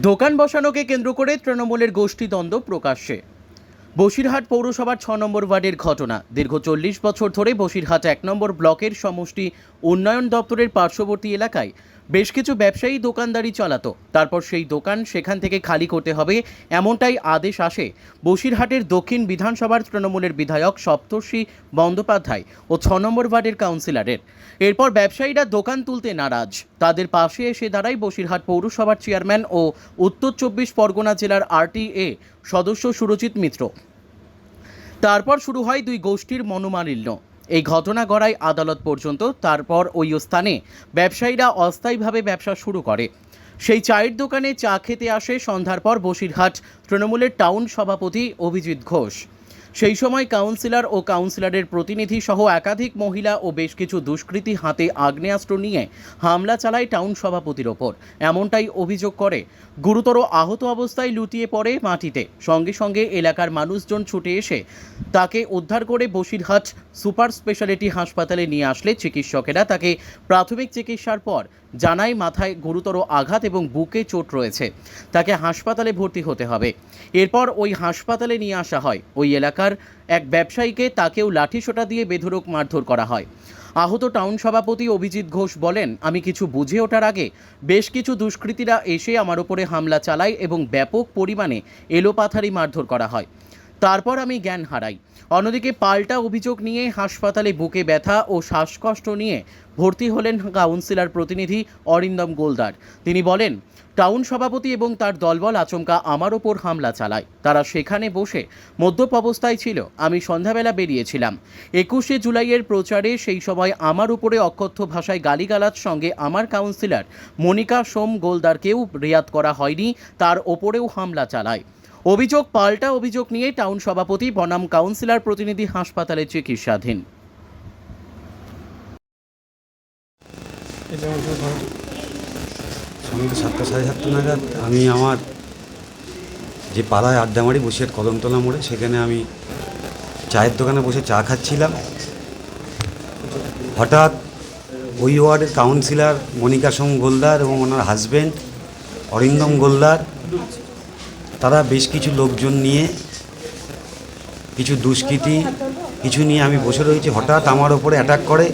দোকান বসানোকে কেন্দ্র করে তৃণমূলের গোষ্ঠীদ্বন্দ্ব প্রকাশ্যে। বসিরহাট পৌরসভার ৬ নম্বর ওয়ার্ডের ঘটনা। দীর্ঘ ৪০ বছর ধরে বসিরহাট ১ নম্বর ব্লকের সমষ্টি উন্নয়ন দপ্তরের পার্শ্ববর্তী এলাকায় বেশ কিছু ব্যবসায়ী দোকানদারি চালাতো। তারপর সেই দোকান সেখান থেকে খালি করতে হবে এমনটাই আদেশ আসে বসিরহাটের দক্ষিণ বিধানসভার তৃণমূলের বিধায়ক সপ্তর্ষি বন্দ্যোপাধ্যায় ও ৬ নম্বর ওয়ার্ডের কাউন্সিলরের। এরপর ব্যবসায়ীরা দোকান তুলতে নারাজ। তাদের পাশে এসে দাঁড়ায় বসিরহাট পৌরসভার চেয়ারম্যান ও উত্তর ২৪ পরগনা জেলার আরটিএ সদস্য সুরজিৎ মিত্র। তারপর শুরু হয় দুই গোষ্ঠীর মনোমালিন্য। এই ঘটনা গড়ায় আদালত পর্যন্ত। তারপর ওই স্থানে ব্যবসায়ীরা অস্থায়ীভাবে ব্যবসা শুরু করে। সেই চায়ের দোকানে চা খেতে আসে সন্ধ্যার পর বসিরহাট তৃণমূলের টাউন সভাপতি অভিজিৎ ঘোষ। সেই সময় কাউন্সিলর ও কাউন্সিলরের প্রতিনিধি সহ একাধিক মহিলা ও বেশ কিছু দুষ্কৃতী হাতে আগ্নেয়াস্ত্র নিয়ে হামলা চালায় টাউন সভাপতির ওপর, এমনটাই অভিযোগ করে। গুরুতর আহত অবস্থায় লুটিয়ে পড়ে মাটিতে। সঙ্গে সঙ্গে এলাকার মানুষজন ছুটে এসে তাকে উদ্ধার করে বসিরহাট সুপার স্পেশালিটি হাসপাতালে নিয়ে আসলে চিকিৎসকেরা তাকে প্রাথমিক চিকিৎসার পর জানায় মাথায় গুরুতর আঘাত এবং বুকে চোট রয়েছে, তাকে হাসপাতালে ভর্তি হতে হবে। এরপর ওই হাসপাতালে নিয়ে আসা হয় ওই এলাকার এক ব্যবসায়ীকে। তাকেও লাঠিসোঁটা দিয়ে বেধড়ক মারধর করা হয়। আহত টাউন সভাপতি অভিজিৎ ঘোষ বলেন, আমি কিছু বুঝে ওঠার আগে বেশ কিছু দুষ্কৃতীরা এসে আমার উপরে হামলা চালায় এবং ব্যাপক পরিমাণে এলোপাথারি মারধর করা হয়। তারপর আমি জ্ঞান হারাই। অন্যদিকে পাল্টা অভিযোগ নিয়ে হাসপাতালে বুকে ব্যথা ও শ্বাসকষ্ট নিয়ে ভর্তি হলেন কাউন্সিলর প্রতিনিধি অরিন্দম গোলদার। তিনি বলেন, টাউন সভাপতি এবং তার দলবল আচমকা আমার ওপর হামলা চালায়। তারা সেখানে বসে মদ্যপ অবস্থায় ছিল। আমি সন্ধ্যাবেলা বেরিয়েছিলাম ২১শে জুলাইয়ের প্রচারে। সেই সময় আমার উপরে অকথ্য ভাষায় গালিগালাজ, সঙ্গে আমার কাউন্সিলর মনিকা সোম গোলদারকেও রিয়াত করা হয়নি, তার ওপরেও হামলা চালায়। অভিযোগ পাল্টা অভিযোগ নিয়ে টাউন সভাপতি বনাম কাউন্সিলর প্রতিনিধি হাসপাতালে চিকিৎসাধীন। সন্ধ্যে ৭টা সাড়ে ৭টা নাগাদ আমি আমার যে পাড়ায় আড্ডামারি বসিরহাট কদমতলা মোড়ে, সেখানে আমি চায়ের দোকানে বসে চা খাচ্ছিলাম। হঠাৎ ওই ওয়ার্ডের কাউন্সিলর মনিকা সোম গোলদার এবং ওনার হাজব্যান্ড অরিন্দম গোলদার, তারা বেশ কিছু লোকজন নিয়ে, কিছু দুষ্কৃতী কিছু নিয়ে আমি বসে রয়েছি। হঠাৎ আমার ওপরে অ্যাটাক করে,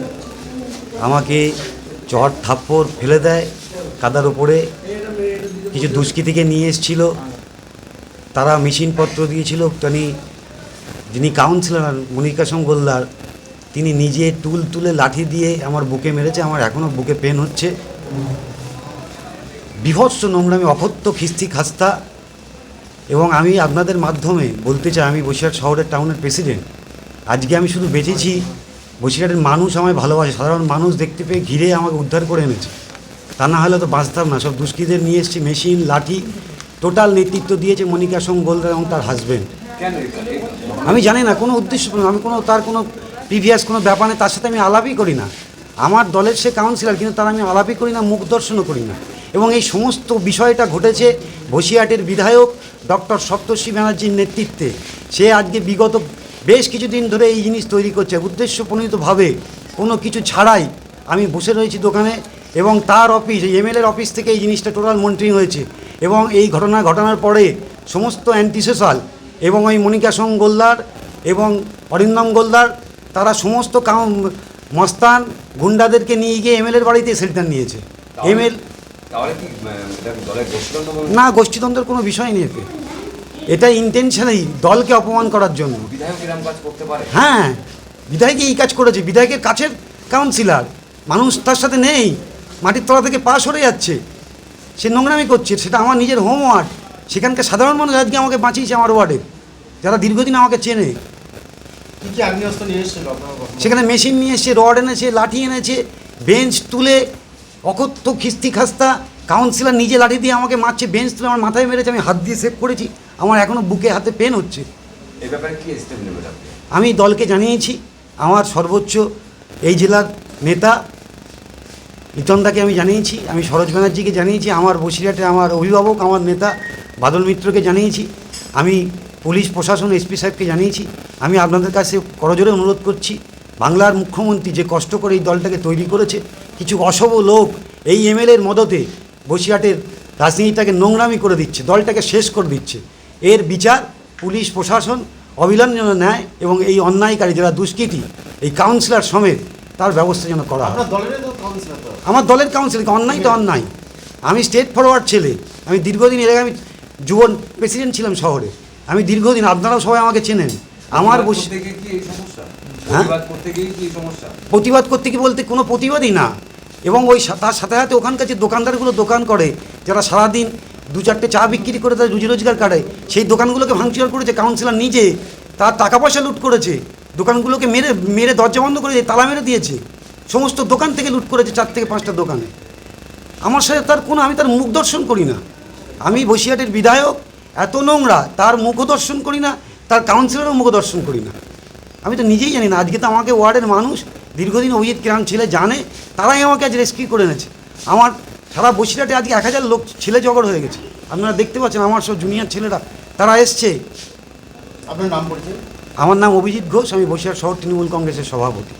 আমাকে চড় থাপ্পড় ফেলে দেয় কাদার ওপরে। কিছু দুষ্কৃতীকে নিয়ে এসেছিল, তারা মেশিনপত্র দিয়েছিল। যিনি কাউন্সিলর মনিকা সোম গোলদার, তিনি নিজে টুল তুলে লাঠি দিয়ে আমার বুকে মেরেছে। আমার এখনও বুকে পেন হচ্ছে। বীভৎস নোংরামি, অকথ্য খিস্তি খাস্তা। এবং আমি আপনাদের মাধ্যমে বলতে চাই, আমি বসিরহাট শহরের টাউনের প্রেসিডেন্ট। আজকে আমি শুধু বেঁচেছি, বসিরহাটের মানুষ আমায় ভালোবাসে। সাধারণ মানুষ দেখতে পেয়ে ঘিরে আমাকে উদ্ধার করে এনেছে, তা না হলে তো বাঁচতাম না। সব দুষ্কৃতীদের নিয়ে এসেছি, মেশিন লাঠি, টোটাল নেতৃত্ব দিয়েছে মনিকা সোম গোলদার এবং তার হাজব্যান্ড। আমি জানি না কোনো উদ্দেশ্য, আমি তার কোনো প্রিভিয়াস কোনো ব্যাপারে তার সাথে আমি আলাপই করি না। আমার দলের সে কাউন্সিলর, কিন্তু তার আমি আলাপই করি না, মুখ দর্শনও করি না। এবং এই সমস্ত বিষয়টা ঘটেছে বসিরহাটের বিধায়ক ডক্টর সপ্তর্ষি ব্যানার্জির নেতৃত্বে। সে আজকে বিগত বেশ কিছুদিন ধরে এই জিনিস তৈরি করছে উদ্দেশ্যপ্রণীতভাবে, কোনো কিছু ছাড়াই। আমি বসে রয়েছি দোকানে এবং তার অফিস, এমএলএর অফিস থেকে এই জিনিসটা টোটাল মনিটরিং হয়েছে। এবং এই ঘটনার পরে সমস্ত অ্যান্টি সোশ্যাল এবং ওই মনিকা সোম গোলদার এবং অরিন্দম গোলদার, তারা সমস্ত মস্তান গুন্ডাদেরকে নিয়ে গিয়ে এমএলএর বাড়িতে শেল্টার নিয়েছে। না, গোষ্ঠীদ্বন্দ্বের কোনো বিষয় নেই। এটা ইন্টেনশনালি দলকে অপমান করার জন্য। হ্যাঁ, বিধায়ক এই কাজ করেছে। বিধায়কের কাছের কাউন্সিলর, মানুষ তার সাথে নেই, মাটির তলা থেকে পা সরে যাচ্ছে, সে নোংরামি করছে। সেটা আমার নিজের হোম ওয়ার্ড, সেখানকার সাধারণ মানুষ আজকে আমাকে বাঁচিয়েছে, আমার ওয়ার্ডের যারা দীর্ঘদিন আমাকে চেনে। সেখানে মেশিন নিয়ে এসে, রড এনেছে, লাঠি এনেছে, বেঞ্চ তুলে, অকথ্য খিস্তি খাস্তা। কাউন্সিলর নিজে লাঠি দিয়ে আমাকে মারছে, বেঞ্চ তুলে আমার মাথায় মেরেছে। আমি হাত দিয়ে সেভ করেছি, আমার এখনও বুকে হাতে পেন হচ্ছে। আমি দলকে জানিয়েছি, আমার সর্বোচ্চ এই জেলার নেতা ইতনদাকে আমি জানিয়েছি, আমি সরোজ ব্যানার্জিকে জানিয়েছি, আমার বসিরহাটে আমার অভিভাবক, আমার নেতা বাদল মিত্রকে জানিয়েছি, আমি পুলিশ প্রশাসন এসপি সাহেবকে জানিয়েছি। আমি আপনাদের কাছে করজোরে অনুরোধ করছি, বাংলার মুখ্যমন্ত্রী যে কষ্ট করে এই দলটাকে তৈরি করেছে, কিছু অশুভ লোক এই এমএলএর মদতে বসিরহাটের রাজনীতিটাকে নোংরামি করে দিচ্ছে, দলটাকে শেষ করে দিচ্ছে। এর বিচার পুলিশ প্রশাসন অবিলম্বে যেন নেয় এবং এই অন্যায়কারী যারা দুষ্কৃতী এই কাউন্সিলর সমেত তার ব্যবস্থা যেন করা হয়। আমার দলের কাউন্সিলর অন্যায় তো অন্যায়। আমি স্টেট ফরওয়ার্ড ছেলে, আমি দীর্ঘদিন এর আগে আমি যুব প্রেসিডেন্ট ছিলাম শহরে, আমি দীর্ঘদিন, আপনারাও সবাই আমাকে চেনেন। আমার হ্যাঁ, প্রতিবাদ করতে কি বলতে কোনো প্রতিবাদই না। এবং ওই তার সাথে সাথে ওখানকার যে দোকানদারগুলো দোকান করে, যারা সারাদিন 2-4টে চা বিক্রি করে তারা রুজি রোজগার করে, সেই দোকানগুলোকে ভাঙচুর করেছে কাউন্সিলর নিজে, তার টাকা পয়সা লুট করেছে, দোকানগুলোকে মেরে মেরে দরজা বন্ধ করে তালা মেরে দিয়েছে, সমস্ত দোকান থেকে লুট করেছে 4 থেকে 5টা দোকানে। আমার সাথে তার কোনো, আমি তার মুখ দর্শন করি না। আমি বসিরহাটের বিধায়ক, এত নোংরা তার মুখও দর্শন করি না, তার কাউন্সিলরও মুখ দর্শন করি না। আমি তো নিজেই জানি না। আজকে তো আমাকে ওয়ার্ডের মানুষ দীর্ঘদিন অভিজিৎ কিরাম ছেলে জানে, তারাই আমাকে আজ রেস্কিউ করে এনেছে। আমার সারা বসিরহাটে আজকে 1000 লোক ছেলে জগড় হয়ে গেছে, আপনারা দেখতে পাচ্ছেন। আমার সব জুনিয়র ছেলেরা তারা এসছে। আপনার নাম পরিচয়? আমার নাম অভিজিৎ ঘোষ, আমি বসিরহাট শহর তৃণমূল কংগ্রেসের সভাপতি।